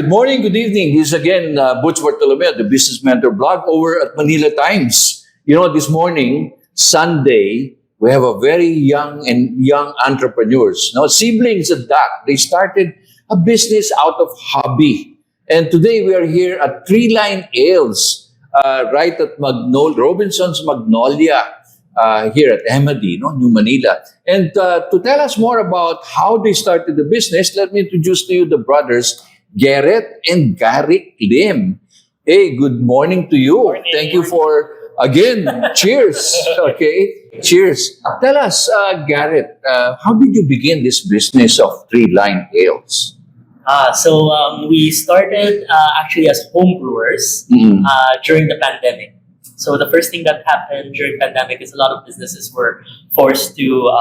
good morning, good evening. This is again Butch Bartolome, the Business Mentor blog over at Manila Times. You know, this morning, Sunday, we have a very young entrepreneurs. Now, siblings at that. They started a business out of hobby. And today we are here at Treeline Ales, right at Robinson's Magnolia, here at Emady, New Manila. And to tell us more about how they started the business, let me introduce to you the brothers, Gerrett and Garrick Lim. Hey, good morning to you. Morning. Thank you for, again, cheers. Okay, cheers. Tell us, Garrett, how did you begin this business of Treeline Ales? So we started actually as home brewers during the pandemic. So the first thing that happened during pandemic is a lot of businesses were forced to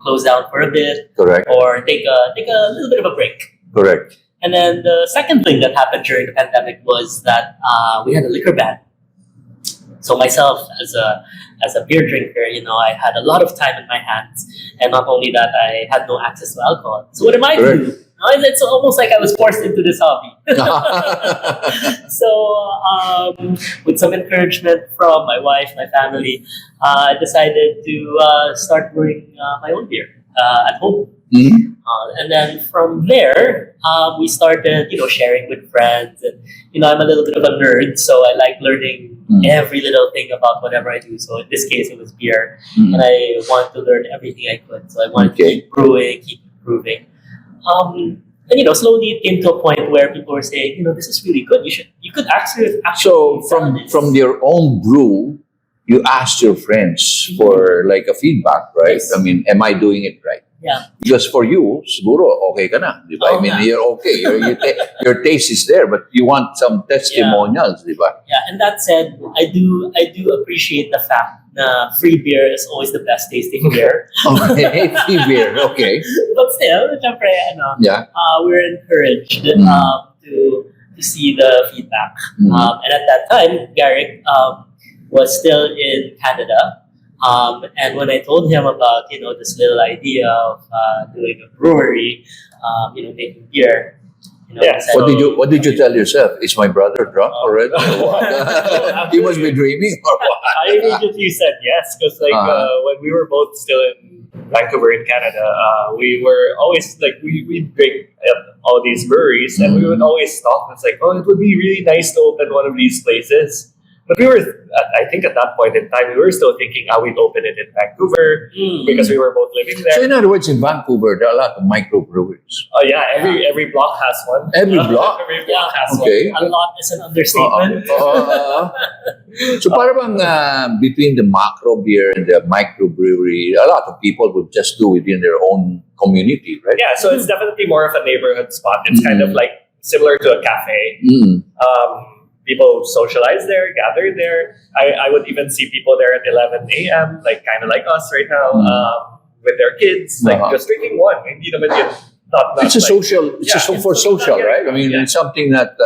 close down for a bit, Correct. or take a little bit of a break. Correct. And then the second thing that happened during the pandemic was that we had a liquor ban. So myself, as a beer drinker, I had a lot of time in my hands, and not only that, I had no access to alcohol. So what am I to do? It's almost like I was forced into this hobby. So with some encouragement from my wife, my family, I decided to start brewing my own beer at home. Mm-hmm. And then from there, we started, sharing with friends. And, I'm a little bit of a nerd, so I like learning every little thing about whatever I do. So in this case, it was beer. And I wanted to learn everything I could. So I wanted to keep brewing, keep improving. And slowly it came to a point where people were saying, this is really good. You could actually. So from your own brew, you asked your friends for like a feedback, right? Yes. I mean, am I doing it right? Yeah. Because for you, siguro okay ka na, di ba? I mean, you're okay. Your taste is there, but you want some testimonials, di ba? Yeah, and that said, I do appreciate the fact that free beer is always the best tasting beer. Okay, free beer, okay. But still, syempre, we're encouraged to see the feedback. And at that time, Garrick was still in Canada. And when I told him about, this little idea of doing a brewery, making beer, What did you tell yourself? Is my brother drunk already? Or what? He must be dreaming or what? I immediately said yes, because when we were both still in Vancouver in Canada, we were always we drink at all these breweries, and we would always talk. It's like, it would be really nice to open one of these places. But we were, I think at that point in time, we were still thinking how we'd open it in Vancouver because we were both living there. So in other words, in Vancouver, there are a lot of microbreweries. Oh yeah, every block has one. Every block? Every block has Okay. one. A lot is an understatement. So parang between the macro beer and the microbrewery, a lot of people would just do within their own community, right? Yeah, so it's definitely more of a neighborhood spot. It's kind of like similar to a cafe. People socialize there, gather there. I would even see people there at 11 a.m., kind of like us right now, with their kids, just drinking one. Hindi naman yun, not it's a social, for social, right? I mean, it's something that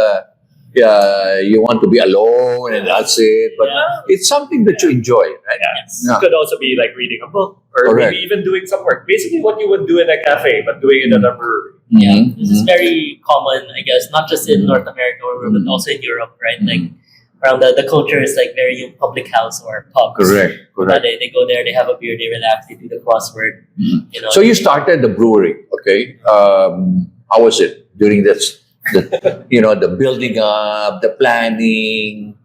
you want to be alone and that's it. But it's something that you enjoy, right? It could also be like reading a book or maybe even doing some work. Basically what you would do in a cafe, but doing it at a brewery. Yeah, this is very common, I guess, not just in North America, but also in Europe, right? Like, around the culture is like very public house or pubs. Correct. They go there, they have a beer, they relax, they do the crossword. So you started the brewery, okay? How was it during this? The building up, the planning.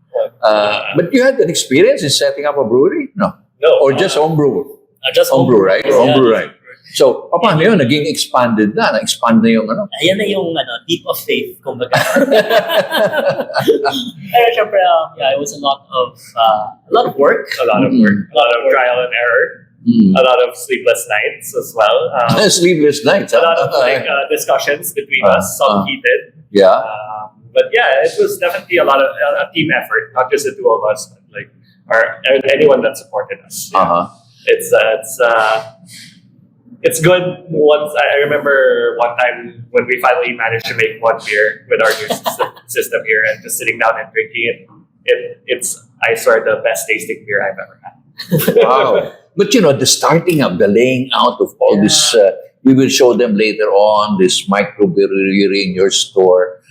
But you had an experience in setting up a brewery? No. Or just homebrew? Just homebrew, right? Homebrew, right? So, paano yun? Naging expanded na? Na-expand na yung ano? Ayan na yung deep of faith, kumbaga. Pero syempre, it was a lot of work. A lot of trial and error. A lot of sleepless nights as well. Sleepless nights. A lot of discussions between us, some heated. Yeah. But it was definitely a lot of a team effort, not just the two of us, but anyone that supported us. It's good. Once I remember one time when we finally managed to make one beer with our new system here, and just sitting down and drinking it. It's, I swear, the best tasting beer I've ever had. Wow! But the starting up, the laying out of all this, we will show them later on this microbrewery in your store.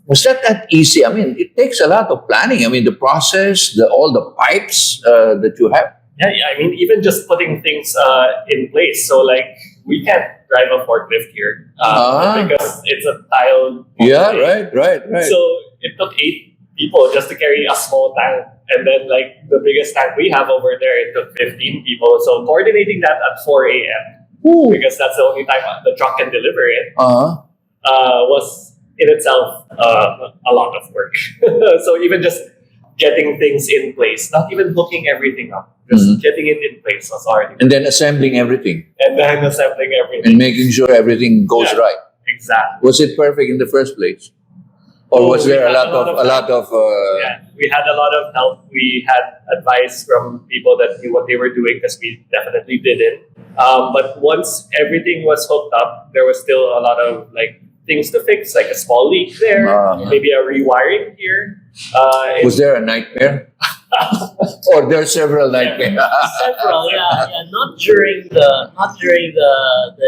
Was that easy? I mean, it takes a lot of planning. I mean, the process, all the pipes that you have. Yeah. I mean, even just putting things in place. So, like, we can't drive a forklift here because it's a tile. Yeah, thing. right. So it took 8 people just to carry a small tank, and then like the biggest tank we have over there, it took 15 people. So coordinating that at 4 a.m. because that's the only time the truck can deliver it was in itself a lot of work. So even just getting things in place, not even hooking everything up, just getting it in place was already. And then assembling everything. And then assembling everything. And making sure everything goes right. Exactly. Was it perfect in the first place? Or was there a lot of Yeah, we had a lot of help. We had advice from people that knew what they were doing because we definitely didn't. But once everything was hooked up, there was still a lot of like things to fix, like a small leak there, maybe a rewiring here. Was there a nightmare? Or there are several nightmares? Several, yeah. Not during the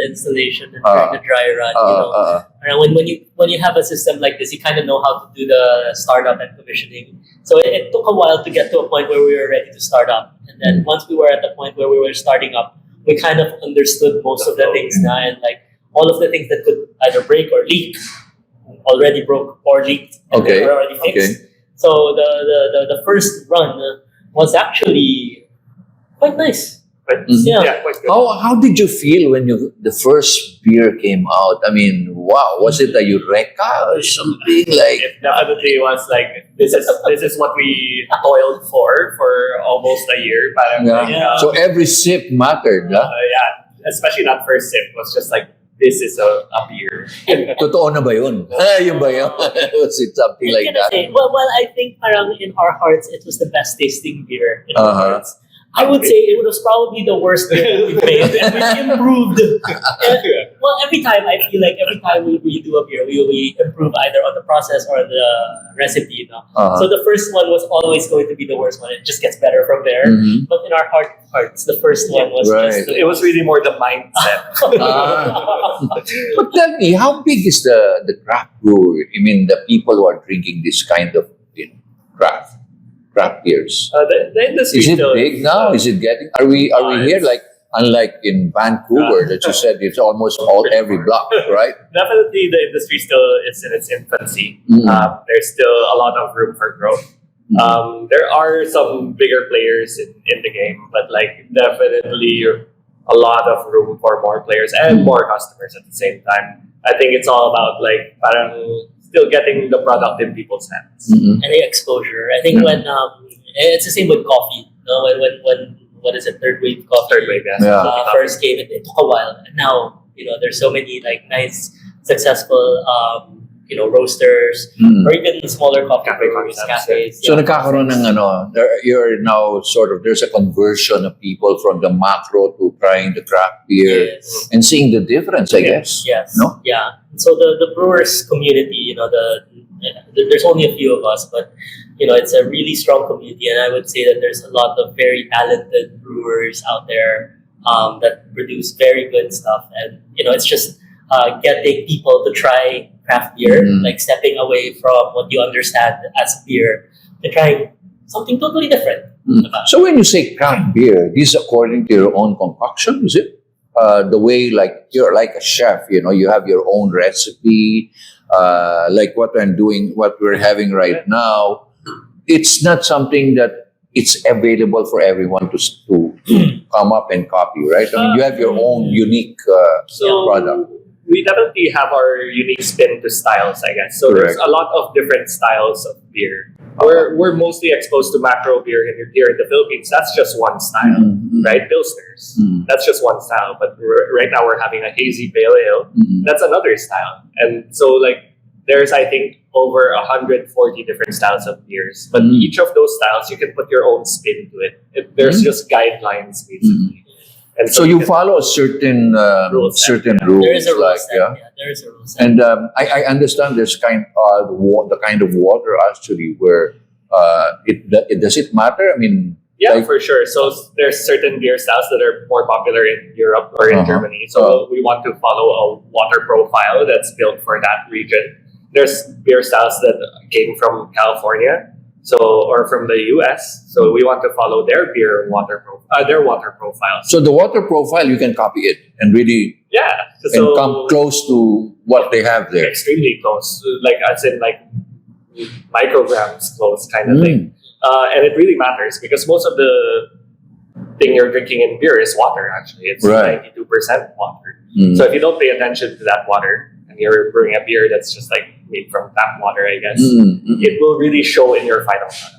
installation and during the dry run. When you have a system like this, you kind of know how to do the startup and commissioning. So it took a while to get to a point where we were ready to start up, and then once we were at the point where we were starting up, we kind of understood most of the things now, and like all of the things that could either break or leak already broke or leaked, and they were already fixed. So the first run was actually quite nice. Quite good. How did you feel when the first beer came out? I mean, wow, was it a eureka or something like? It definitely was like this is what we toiled for almost a year. So every sip mattered, especially that first sip was just like, this is a beer. Totoo na ba yun? Yun ba yun? Was it something like that? Well, I think parang in our hearts, it was the best tasting beer in our hearts. I would say it was probably the worst beer that we've made, and we improved. Well, every time we do a beer, we improve either on the process or the recipe. So the first one was always going to be the worst one. It just gets better from there. But in our hearts, the first one was just it was really more the mindset. But tell me, how big is the craft brewery? I mean, the people who are drinking this kind of craft beers. The industry is it big now? Is it getting? Are we here like unlike in Vancouver that you said it's almost every block, right? Definitely, the industry still is in its infancy. There's still a lot of room for growth. There are some bigger players in the game, but like definitely a lot of room for more players and more customers at the same time. I think it's all about like parang still getting the product in people's hands and the exposure. I think when it's the same with coffee. When what is it, third wave coffee? Third wave, first came, it took a while. And now there's so many like nice, successful roasters or even smaller coffee breweries, cafes. So nagkakaroon ng you're now there's a conversion of people from the macro to trying the craft beer and seeing the difference, I guess. Yes. No? Yeah. So the brewers community, there's only a few of us, but it's a really strong community, and I would say that there's a lot of very talented brewers out there that produce very good stuff, and it's just getting people to try craft beer, like stepping away from what you understand as beer to trying something totally different. So when you say craft beer, this is according to your own concoction, is it? The way like you're like a chef, you have your own recipe, like what we're having right now. It's not something that it's available for everyone to come up and copy, right? I mean, you have your own unique product. We definitely have our unique spin to styles, I guess. So there's a lot of different styles of beer. We're mostly exposed to macro beer here in the Philippines. That's just one style, right? Pilsners. That's just one style. But right now we're having a hazy pale ale. That's another style. And so like there's, I think, over 140 different styles of beers. But each of those styles, you can put your own spin to it. There's just guidelines, basically. And so you follow a certain rules. There is a rule set. There is a rule set. And I understand there's the kind of water actually where does it matter? I mean, for sure. So there's certain beer styles that are more popular in Europe or in Germany. So we want to follow a water profile that's built for that region. there's beer styles that came from California, or from the US. So we want to follow their their water profiles. So the water profile, you can copy it and really So come close to what they have there. extremely close, like as in like micrograms close kind of thing. And it really matters because most of the thing you're drinking in beer is water. Actually, it's Right. 92% water. So if you don't pay attention to that water and you're brewing a beer that's just like made from tap water, I guess it will really show in your final product.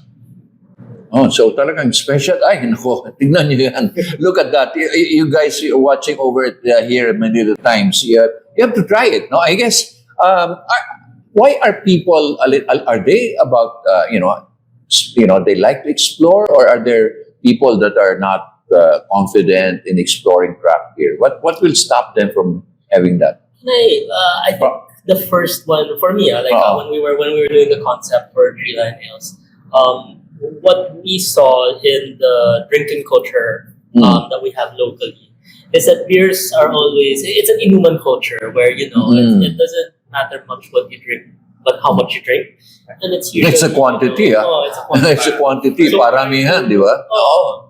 Oh, so talagang special. Ay, nako, tignan niyo yan. Look at that. You guys watching over it here at Manila Times, you have to try it. No, I guess. Why are people? Are they about they like to explore, or are there people that are not confident in exploring craft beer? What will stop them from having that? I think the first one for me, when we were doing the concept for Treeline Ales, what we saw in the drinking culture that we have locally is that beers are always, it's an inuman culture where it doesn't matter much what you drink, but how much you drink, and it's usually It's a quantity, it's a quantity. It's a quantity. So, Paramihan, di ba?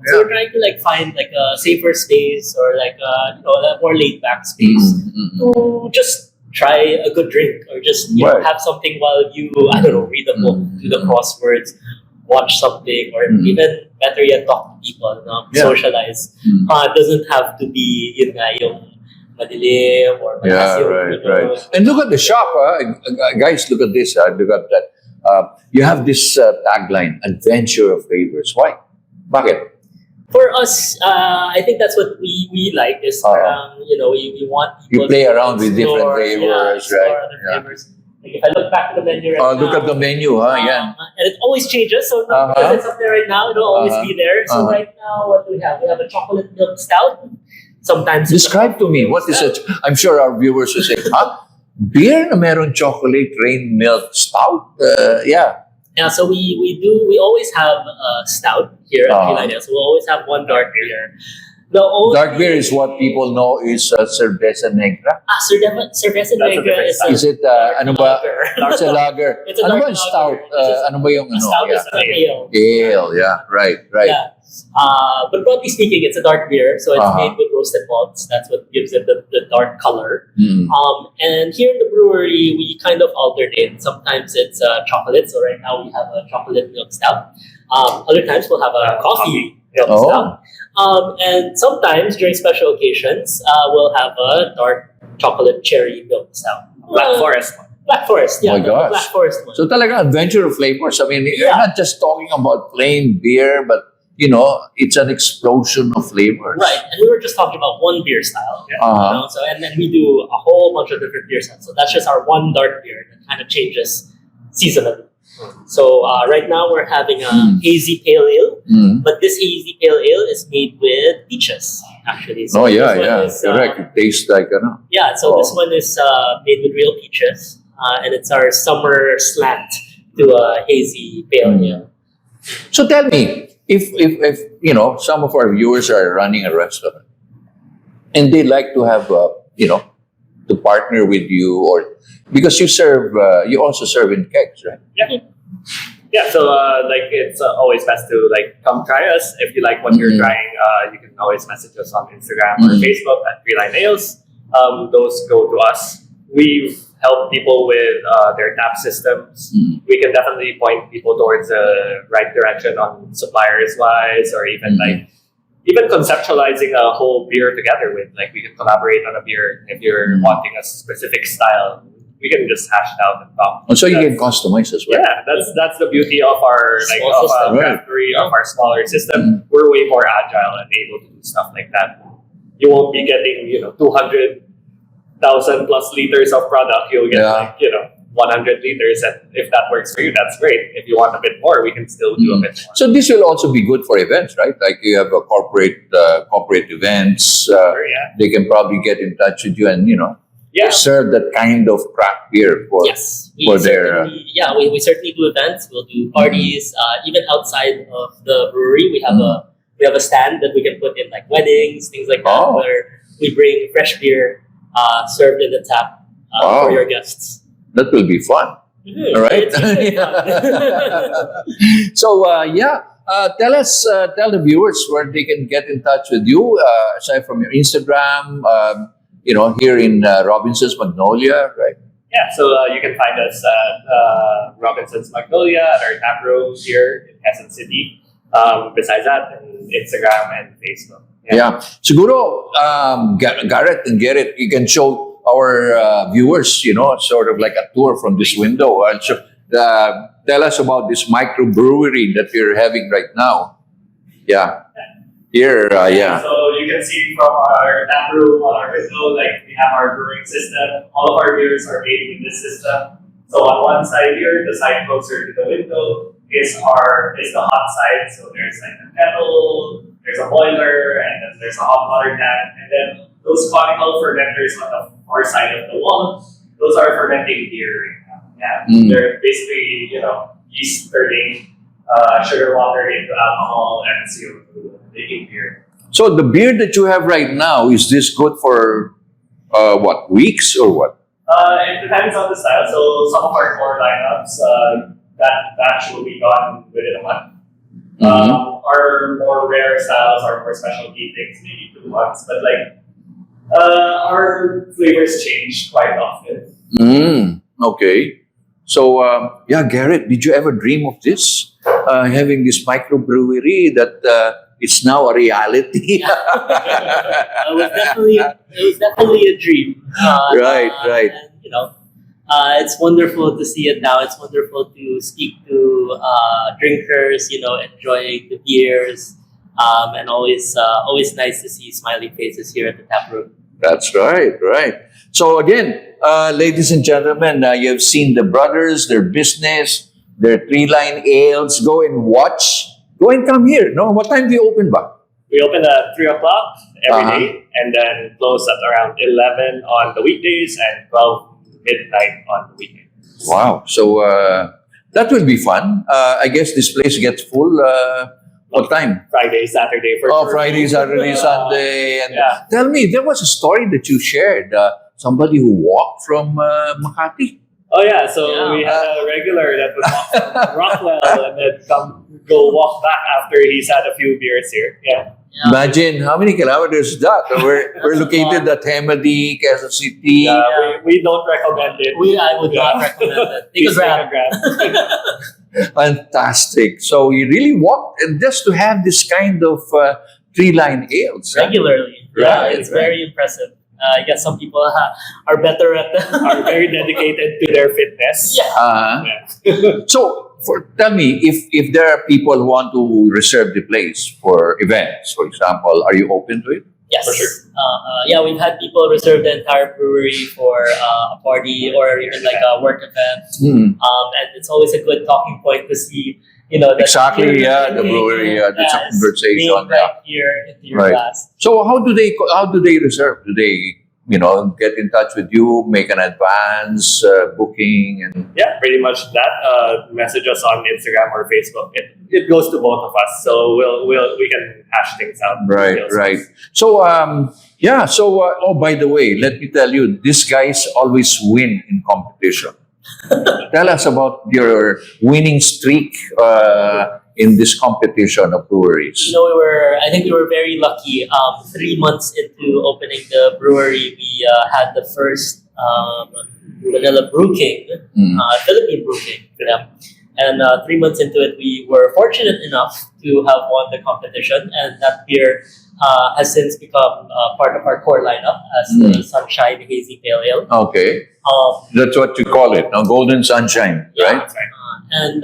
So we're trying to find a safer space or a more laid back space to just try a good drink or just Right. have something while you read a book, do the crosswords, watch something, or even better yet, talk to people, socialize. It doesn't have to be yung madilim or Yeah, malakas right. And look at the shop, guys. Look at this. Look at that. You have this tagline: "Adventure of flavors." Why? Bakit? For us, I think that's what we like is we want You people play to around with different explore, flavors, explore right? other flavors. Like if I look back at the menu right now, Look at the menu, yeah. and it always changes. So because it's up there right now, it'll always be there. So right now, what do we have? We have a chocolate milk stout. Sometimes it's Describe to me what is it. I'm sure our viewers will say, "Huh? Beer na meron chocolate rain milk stout?" Yeah. Yeah, so we always have stout here at Treeline Ales. So we'll always have one dark beer. Dark beer is what people know is cerveza negra. Cerveza That's a Negra different is style. Is it ano ba? It's a lager. It's a Ano ba dark yung stout? lager. Ano ba yung ano? Stout is Yeah. an ale. Ale, yeah, right. Yeah. But broadly speaking, it's a dark beer, so it's made with roasted malts. That's what gives it the dark color. And here in the brewery, we kind of alternate. Sometimes it's chocolate, so right now we have a chocolate milk stout. Other times we'll have a coffee milk stout. And sometimes during special occasions, we'll have a dark chocolate cherry milk stout. Black Forest. Black Forest, yeah. Oh my gosh. Black Forest one. So talaga adventure of flavors. I mean, you're not just talking about plain beer, but it's an explosion of flavors. Right, and we were just talking about one beer style. So and then we do a whole bunch of different beer styles. So that's just our one dark beer that kind of changes seasonally. So right now we're having a hazy pale ale, but this hazy pale ale is made with peaches, actually. So this one is, correct. It tastes like Yeah, so this one is made with real peaches, and it's our summer slant to a hazy pale ale. So tell me, if some of our viewers are running a restaurant and they like to have to partner with you, or because you also serve in kegs, right? Yeah, so it's always best to come try us. If you like what you're trying, you can always message us on Instagram or Facebook at Treeline Ales. Those go to us. We've helped people with their tap systems. We can definitely point people towards the right direction on suppliers wise, or even even conceptualizing a whole beer together with we can collaborate on a beer if you're wanting a specific style. We can just hash it out and talk. And so you can customize as well. Yeah, that's the beauty of our craft brewery, of our smaller system. We're way more agile and able to do stuff like that. You won't be getting 200,000 plus liters of product. You'll get 100 liters, and if that works for you, that's great. If you want a bit more, we can still do a bit more. So this will also be good for events, right? Like you have a corporate events. They can probably get in touch with you and serve that kind of craft beer for their. We certainly do events. We'll do parties. Even outside of the brewery, we have a stand that we can put in weddings, things like that, where we bring fresh beer served in the tap for your guests. That will be fun. All right. So tell the viewers where they can get in touch with you aside from your Instagram. Here in Robinson's Magnolia, right? Yeah, so you can find us at Robinson's Magnolia at our tap room here in Quezon City. Besides that, in Instagram and Facebook. Yeah. Siguro, Garrett and Gerrit, you can show our viewers, sort of like a tour from this window. And so, tell us about this microbrewery that we're having right now. Yeah. Here, yeah. So you can see from our tap room on our window, like we have our brewing system. All of our beers are made in this system. So on one side here, the side closer to the window is the hot side. So there's like a kettle, there's a boiler, and then there's a hot water tank, and then those conical fermenters on the far side of the wall, those are fermenting beer right now. Yeah, they're basically yeast turning sugar water into alcohol and CO2 making beer. So the beer that you have right now, is this good for weeks or what? It depends on the style. So some of our core lineups, that batch will be gone within a month. Our more rare styles, our more specialty things, maybe 2 months. But our flavors change quite often. Okay. So Garrett, did you ever dream of this? Having this microbrewery that it's now a reality. It was definitely a dream. Right. And, it's wonderful to see it now. It's wonderful to speak to drinkers, enjoying the beers, and always nice to see smiling faces here at the tap room. That's right. So again, ladies and gentlemen, you have seen the brothers, their business, their Treeline Ales. Go and watch. Go and come here. No, what time do you open ba? We open at 3 o'clock every day, and then close at around 11 on the weekdays and 12 midnight on the weekend. Wow. So that will be fun. I guess this place gets full. What time? Friday, Saturday. Friday, Saturday, Sunday. And tell me, there was a story that you shared. Somebody who walked from Makati. Oh yeah, so we had a regular that would walk from Rockwell and then go walk back after he's had a few beers here. Yeah. Imagine how many kilometers is that? We're located at Hemadi, Quezon City. Yeah, we don't recommend it. I would not recommend it. Take a grab. Fantastic. So you really walked and just to have this kind of Treeline Ales. Regularly. Yeah, it's very impressive. I guess some people are better at are very dedicated to their fitness. So, tell me, if there are people who want to reserve the place for events, for example, are you open to it? Yes. For sure. We've had people reserve the entire brewery for a party or even like a work event. And it's always a good talking point to see, exactly, the brewery, it's a conversation. Right here into your glass. So how do they reserve? Do they, get in touch with you, make an advance, booking, and pretty much that. Message us on Instagram or Facebook. It goes to both of us, so we can hash things out. Right. So oh, by the way, let me tell you, these guys always win in competition. Tell us about your winning streak in this competition of breweries. I think we were very lucky. 3 months into opening the brewery, we had the first Manila Brew King, Philippine Brew King for them. And 3 months into it, we were fortunate enough to have won the competition, and that beer has since become part of our core lineup as the Sunshine Hazy Pale Ale. Okay. That's what you call it, Golden Sunshine, right? That's right. And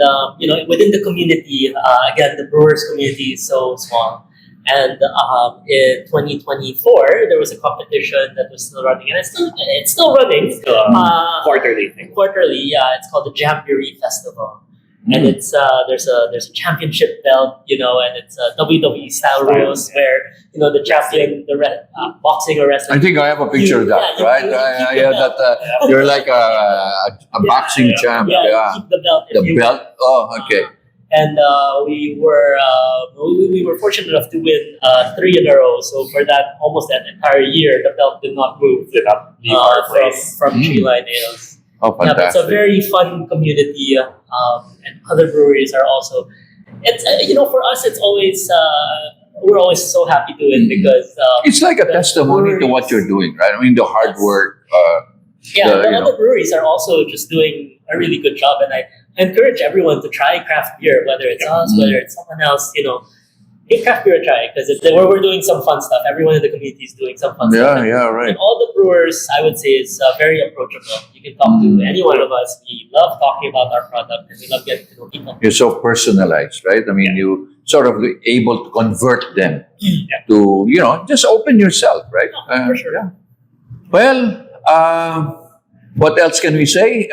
within the community, again, the brewers community is so small. And in 2024, there was a competition that was still running, and it's still running. Quarterly thing. Quarterly, it's called the Jamboree Festival. And it's there's a championship belt, and it's a WWE style rules where the champion, boxing or wrestling. I think I have a picture of that, right? You're like a boxing champ. You keep the belt. The belt. Oh, okay. And we were fortunate enough to win 3 in a row. So for almost that entire year, the belt did not move. Did not leave our place from Treeline Ales. Oh, Yeah, but it's a fantastic. very fun community, and other breweries are also. It's for us, it's always we're always so happy to it because It's like a the testimony to what breweries- you're doing, right? I mean, the hard Yes. work. Yeah, the you other know. breweries are also just doing a really good job, and I encourage everyone to try craft beer, whether it's us, whether it's someone else. Give craft beer a try because we're doing some fun stuff. Everyone in the community is doing some fun stuff. Yeah, right. And all the brewers, I would say, is very approachable. You can talk to any one of us. We love talking about our product, and we love getting to know people. You're so personalized, right? I mean, you sort of able to convert them to, just open yourself, right? Yeah, for sure. Yeah. Well, what else can we say?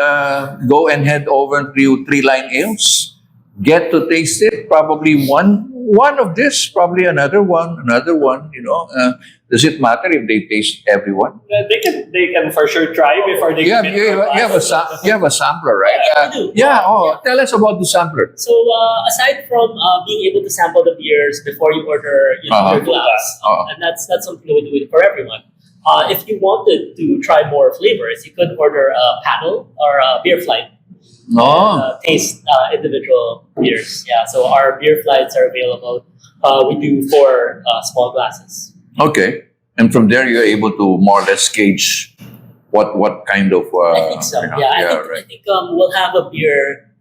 Go and head over to Treeline Ales. Get to taste it. Probably one of this, probably another one. Does it matter if they taste everyone? They can for sure try before they You have, commit you, to a have, glass. you have a sampler, right? Yeah, we do. Tell us about the sampler. So aside from being able to sample the beers before you order your glass, and that's something that we do for everyone. If you wanted to try more flavors, you could order a paddle or a beer flight. Taste individual beers. Yeah, so our beer flights are available. We do 4 small glasses. Okay. And from there, you're able to more or less gauge what kind of... I think so. I think we'll have a beer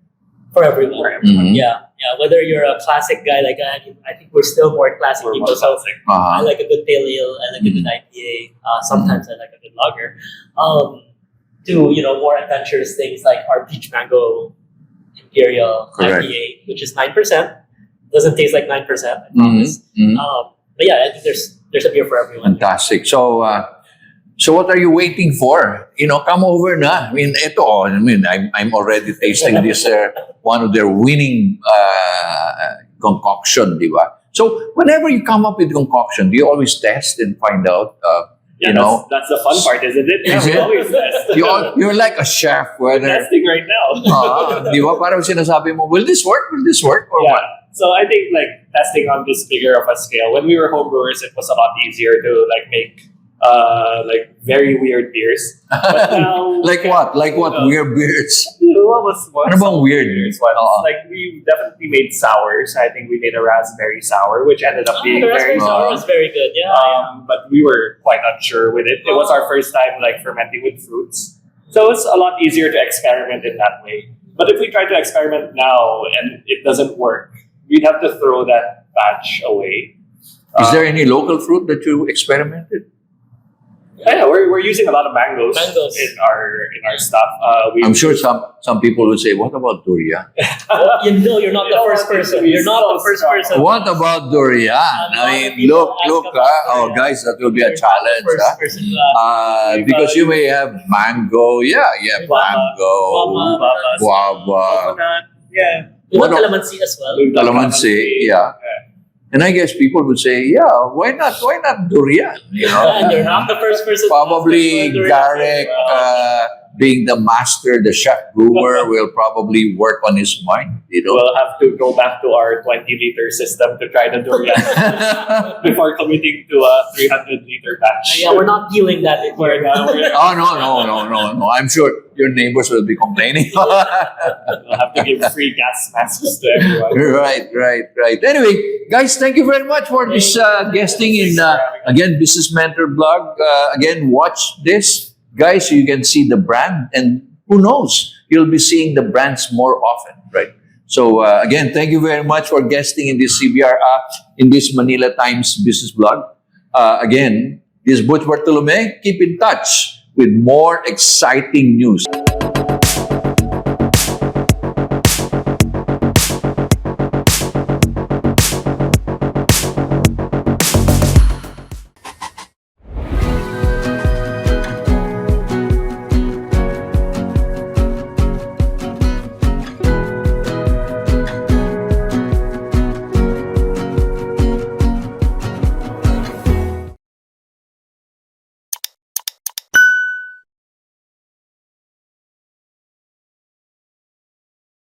for everyone. Mhm. Yeah. Whether you're a classic guy like I think we're still more classic Or people. more So classic. I like a good pale ale. I like a good IPA. Sometimes I like a good lager. To more adventurous things like our Peach Mango Imperial Correct. IPA, which is 9%. Doesn't taste like 9%. I Mhm. promise. Mhm. But yeah, I think there's a beer for everyone. Fantastic. So what are you waiting for? Come over na. I mean, I'm already tasting this, one of their winning concoction, di ba? So whenever you come up with concoction, do you always test and find out, That's the fun part, isn't it? Is we it? always test. you're like a chef, whether, Testing right now. di ba? Parang sinasabi mo, will this work? Will this work? Or Yeah. what? So I think testing on this bigger of a scale. When we were homebrewers, it was a lot easier to make very weird beers. But now Like what? Like what? Weird beers. What was Ano bang weird? beers once? Oo. We definitely made sours. I think we made a raspberry sour, which ended up being The raspberry very sour was very good. Yeah. but we were quite unsure with it. It was our first time fermenting with fruits. So it's a lot easier to experiment in that way. But if we try to experiment now and it doesn't work, we'd have to throw that batch away. Is there any local fruit that you experimented? Yeah, we're using a lot of mangoes, Mangoes. in our stuff. I'm sure some people will say, "What about durian?" You're not You the don't first want it to person. be You're not so the first strong. person. What about durian? I mean, look, guys, that will be a challenge, First person because you may have mango, Guava, mango, guava, Coconut, yeah. We want What- calamansi as well. calamansi, yeah. And I guess people would say, yeah, why not durian? And you're not the first person. Probably to Garrick, being the master, the chef brewer, will probably work on his mind, We'll have to go back to our 20-liter system to try the durian before committing to a 300-liter batch. Yeah, we're not dealing that in here. Oh, no. I'm sure your neighbors will be complaining. We'll have to give free gas masks to everyone. Right. Anyway, guys, thank you very much for this guesting in, again, Business Mentor blog. Again, watch this, guys, so you can see the brand. And who knows, you'll be seeing the brands more often, right? So, again, thank you very much for guesting in this CBR, in this Manila Times Business blog. Again, this is Butch Bartolome. Keep in touch with more exciting news.